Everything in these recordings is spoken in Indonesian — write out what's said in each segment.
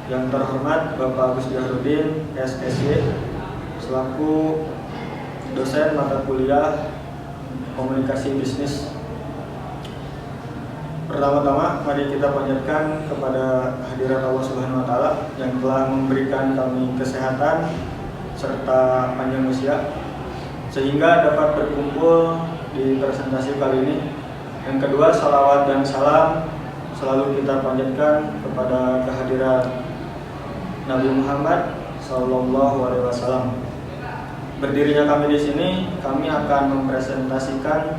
Yang terhormat Bapak Agus Jahrudin, SSY, selaku dosen mata kuliah Komunikasi Bisnis. Pertama-tama, mari kita panjatkan kepada kehadirat Allah Subhanahu wa Ta'ala yang telah memberikan kami kesehatan serta panjang usia sehingga dapat berkumpul di presentasi kali ini. Yang kedua, salawat dan salam selalu kita panjatkan kepada kehadirat Nabi Muhammad SAW. Berdirinya kami di sini, kami akan mempresentasikan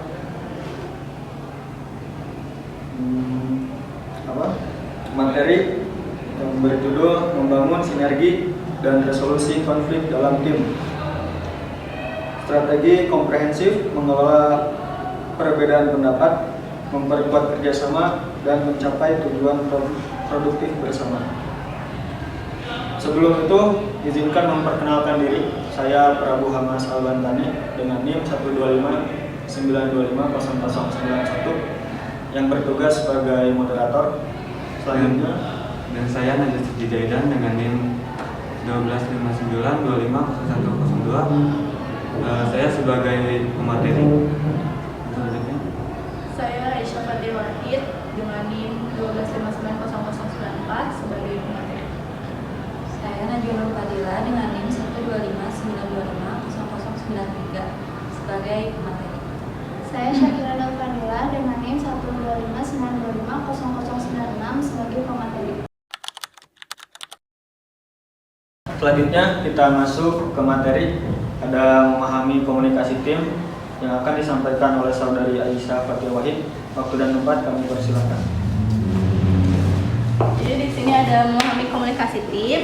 materi yang berjudul membangun sinergi dan resolusi konflik dalam tim. Strategi komprehensif mengelola perbedaan pendapat, memperkuat kerjasama, dan mencapai tujuan produktif bersama. Sebelum itu, izinkan memperkenalkan diri. Saya Prabu Hamas Albantani dengan NIM 12592500091 yang bertugas sebagai moderator. Selanjutnya, dan saya Najwa Siti-Jaidan dengan NIM 12592500102. Saya sebagai pemateri. Selanjutnya, saya Aisyah Fatir Wahid dengan NIM 125900094 sebagai pemateri. Saya Najwa Nur Fadila dengan NIM 12592500093 sebagai pemateri. Saya Syakira Nur Fadila dengan NIM 12592500096 sebagai pemateri. selanjutnya kita masuk ke materi. Ada memahami komunikasi tim yang akan disampaikan oleh saudari Aisyah Fatir Wahid. Waktu dan tempat kami persilakan. Jadi di sini ada memahami komunikasi tim.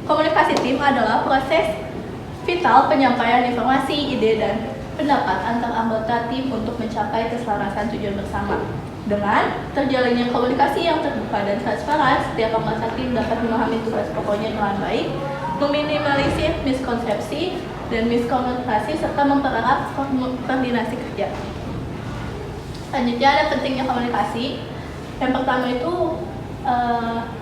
Komunikasi tim adalah proses vital penyampaian informasi, ide, dan pendapat antar anggota tim untuk mencapai keselarasan tujuan bersama. Dengan terjalinnya komunikasi yang terbuka dan transparan, setiap anggota tim dapat memahami tugas pokoknya dengan baik, meminimalisir miskonsepsi dan miskomunikasi, serta mempererat koordinasi kerja. Selanjutnya ada pentingnya komunikasi. Yang pertama itu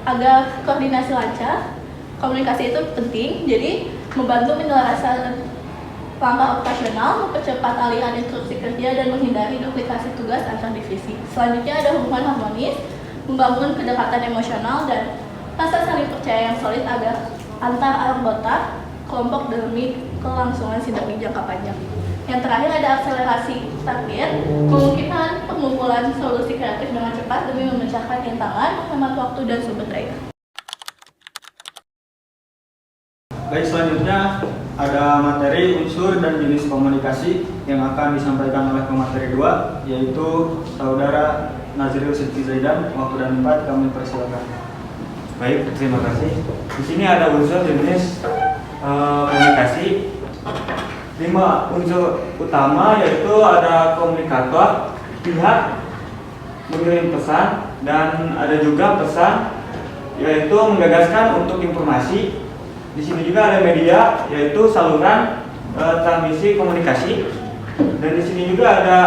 agar koordinasi lancar. Komunikasi itu penting, jadi membantu menyelaraskan langkah operasional, mempercepat aliran instruksi kerja, dan menghindari duplikasi tugas antar divisi. Selanjutnya ada hubungan harmonis, membangun kedekatan emosional dan rasa saling percaya yang solid agar antar anggota kelompok demi kelangsungan sinergi jangka panjang. Yang terakhir ada akselerasi target, memungkinkan pengumpulan solusi kreatif dengan cepat demi memecahkan rintangan, menghemat waktu dan sumber daya. Baik, selanjutnya ada materi unsur dan jenis komunikasi yang akan disampaikan oleh pemateri 2, yaitu saudara Nazril Siti-Jaidan. Waktu dan tempat kami persilakan. baik, terima kasih. Di sini ada unsur jenis komunikasi. 5 unsur utama, yaitu ada komunikator, pihak mengirim pesan, dan ada juga pesan, yaitu menggagaskan untuk informasi. Di sini juga ada media, yaitu saluran transmisi komunikasi, dan di sini juga ada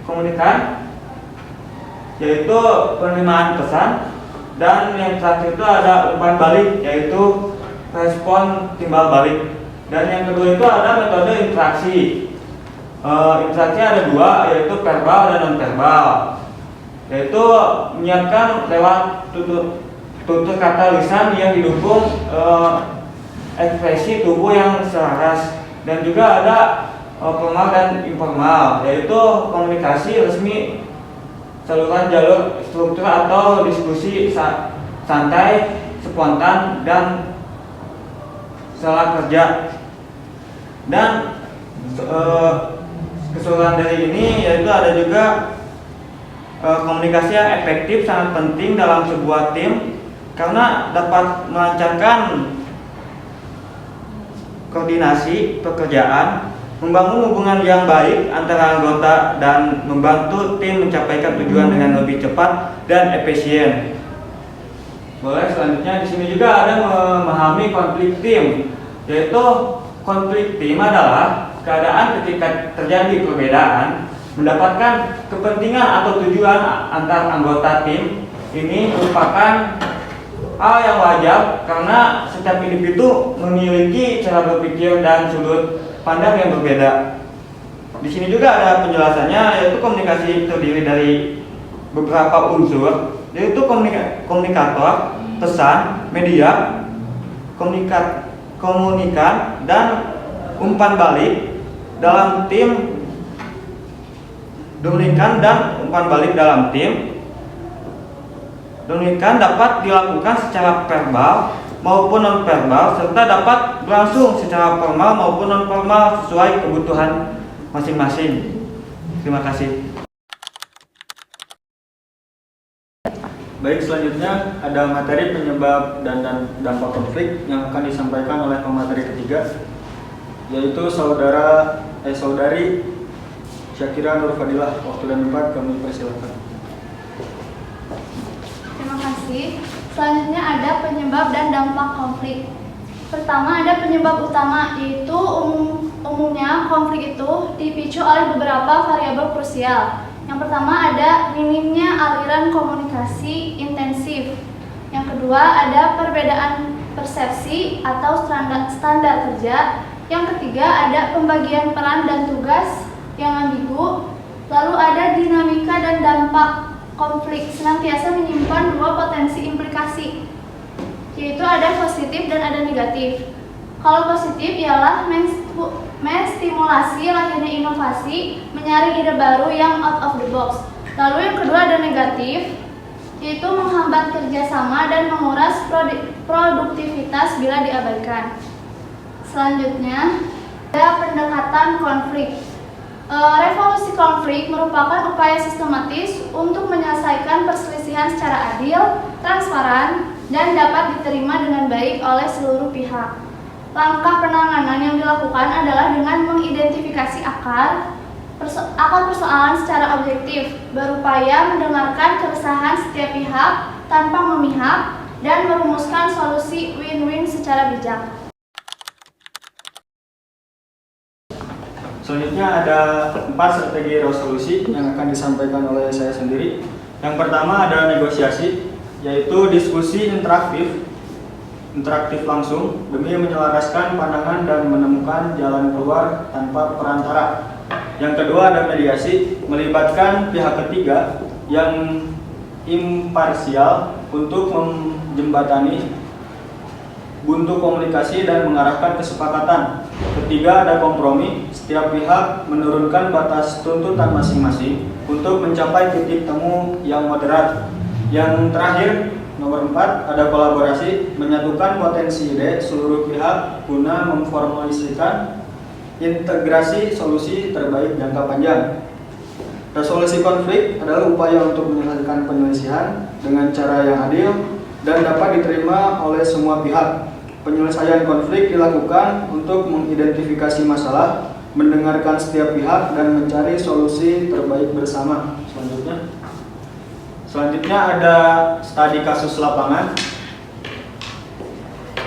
komunikan, yaitu penerimaan pesan, dan yang terakhir itu ada umpan balik, yaitu respon timbal balik. Dan yang kedua itu ada metode interaksi. Interaksi ada 2, yaitu verbal dan non verbal, yaitu menyiapkan lewat tutur kata lisan yang didukung ekspresi tubuh yang selaras. Dan juga ada formal dan informal, yaitu komunikasi resmi, saluran jalur struktur atau diskusi santai, spontan, dan salah kerja. Dan keseluruhan dari ini yaitu ada juga komunikasi yang efektif sangat penting dalam sebuah tim, karena dapat melancarkan koordinasi pekerjaan, membangun hubungan yang baik antara anggota, dan membantu tim mencapai tujuan dengan lebih cepat dan efisien. Boleh, selanjutnya di sini juga ada memahami konflik tim, yaitu konflik tim adalah keadaan ketika terjadi perbedaan, mendapatkan kepentingan atau tujuan antar anggota tim. Ini merupakan hal yang wajar karena setiap individu memiliki cara berpikir dan sudut pandang yang berbeda. Di sini juga ada penjelasannya, yaitu komunikasi terdiri dari beberapa unsur, yaitu komunikator, pesan, media, komunikan, dan umpan balik dalam tim. Demikian dan umpan balik dalam tim. Demikian dapat dilakukan secara verbal maupun non-verbal serta dapat berlangsung secara formal maupun non-formal sesuai kebutuhan masing-masing. Terima kasih. Baik, selanjutnya ada materi penyebab dan dampak konflik yang akan disampaikan oleh pemateri ketiga, yaitu saudari Syakira Nur Fadilah. Waktu dan tempat kami persilakan. Terima kasih. Selanjutnya ada penyebab dan dampak konflik. Pertama ada penyebab utama, yaitu umumnya konflik itu dipicu oleh beberapa variabel krusial. Yang pertama ada minimnya aliran komunikasi intensif. Yang kedua ada perbedaan persepsi atau standar kerja. Yang ketiga ada pembagian peran dan tugas yang ambigu. Lalu ada dinamika dan dampak konflik senantiasa menyimpan dua potensi implikasi, yaitu ada positif dan ada negatif. Kalau positif ialah menstimulasi lahirnya inovasi, menyaring ide baru yang out of the box. Lalu yang kedua ada negatif, yaitu menghambat kerjasama dan menguras produktivitas bila diabaikan. Selanjutnya ada pendekatan konflik. Revolusi konflik merupakan upaya sistematis untuk menyelesaikan perselisihan secara adil, transparan, dan dapat diterima dengan baik oleh seluruh pihak. Langkah penanganan yang dilakukan adalah dengan mengidentifikasi akar persoalan secara objektif, berupaya mendengarkan keresahan setiap pihak tanpa memihak, dan merumuskan solusi win-win secara bijak. Selanjutnya ada 4 strategi resolusi yang akan disampaikan oleh saya sendiri. Yang pertama ada negosiasi, yaitu diskusi interaktif langsung demi menyelaraskan pandangan dan menemukan jalan keluar tanpa perantara. Yang kedua ada mediasi, melibatkan pihak ketiga yang imparsial untuk menjembatani buntu komunikasi dan mengarahkan kesepakatan. Ketiga ada kompromi, setiap pihak menurunkan batas tuntutan masing-masing untuk mencapai titik temu yang moderat. Yang terakhir, nomor 4, ada kolaborasi, menyatukan potensi ide seluruh pihak guna memformulasikan integrasi solusi terbaik jangka panjang. Resolusi konflik adalah upaya untuk menyelesaikan penyelesaian dengan cara yang adil dan dapat diterima oleh semua pihak. Penyelesaian konflik dilakukan untuk mengidentifikasi masalah, mendengarkan setiap pihak, dan mencari solusi terbaik bersama. Selanjutnya ada studi kasus lapangan.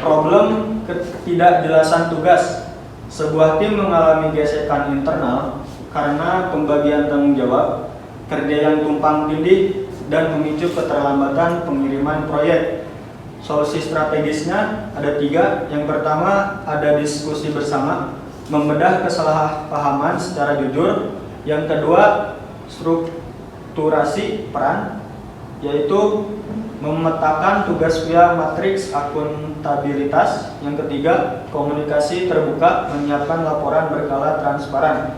Problem ketidakjelasan tugas. Sebuah tim mengalami gesekan internal karena pembagian tanggung jawab, kerja yang tumpang tindih, dan memicu keterlambatan pengiriman proyek. Solusi strategisnya ada 3. Yang pertama ada diskusi bersama, membedah kesalahpahaman secara jujur. Yang kedua strukturasi peran, yaitu memetakan tugas via matriks akuntabilitas. Yang ketiga komunikasi terbuka, menyiapkan laporan berkala transparan.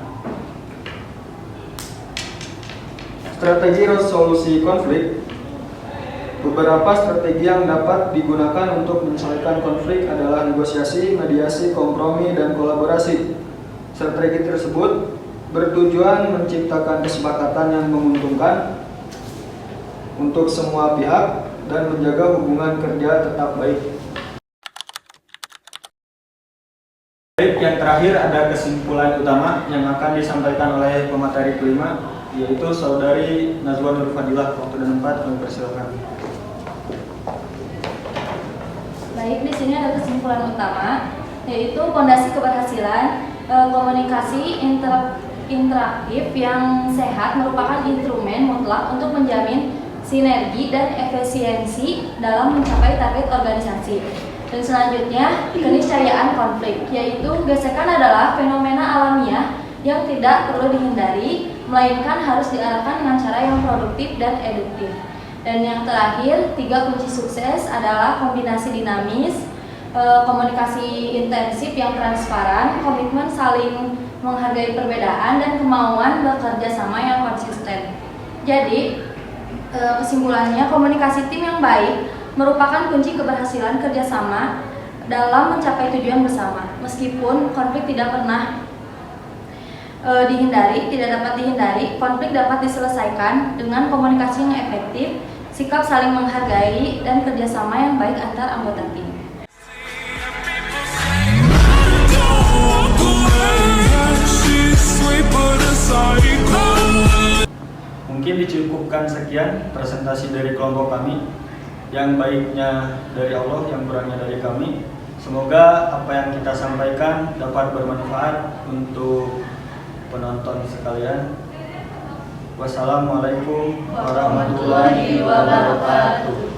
Strategi resolusi konflik. Beberapa strategi yang dapat digunakan untuk menyelesaikan konflik adalah negosiasi, mediasi, kompromi, dan kolaborasi. Strategi tersebut bertujuan menciptakan kesepakatan yang menguntungkan untuk semua pihak dan menjaga hubungan kerja tetap baik. Baik, yang terakhir ada kesimpulan utama yang akan disampaikan oleh pemateri kelima, yaitu saudari Nazwa Nur Fadilah. Waktu dan tempat kami persilakan. Baik, di sini ada kesimpulan utama, yaitu fondasi keberhasilan komunikasi interaktif yang sehat merupakan instrumen mutlak untuk menjamin sinergi dan efisiensi dalam mencapai target organisasi. Dan selanjutnya, keniscayaan konflik, yaitu gesekan adalah fenomena alamiah yang tidak perlu dihindari, melainkan harus diarahkan dengan cara yang produktif dan eduktif. Dan yang terakhir, 3 kunci sukses adalah kombinasi dinamis, komunikasi intensif yang transparan, komitmen saling menghargai perbedaan, dan kemauan bekerja sama yang konsisten. Jadi, kesimpulannya, komunikasi tim yang baik merupakan kunci keberhasilan kerjasama dalam mencapai tujuan bersama. Meskipun konflik tidak pernah tidak dapat dihindari, konflik dapat diselesaikan dengan komunikasi yang efektif, sikap saling menghargai, dan kerjasama yang baik antar anggota tim. Mungkin dicukupkan sekian presentasi dari kelompok kami. Yang baiknya dari Allah, yang kurangnya dari kami. Semoga apa yang kita sampaikan dapat bermanfaat untuk penonton sekalian. Wassalamualaikum warahmatullahi wabarakatuh.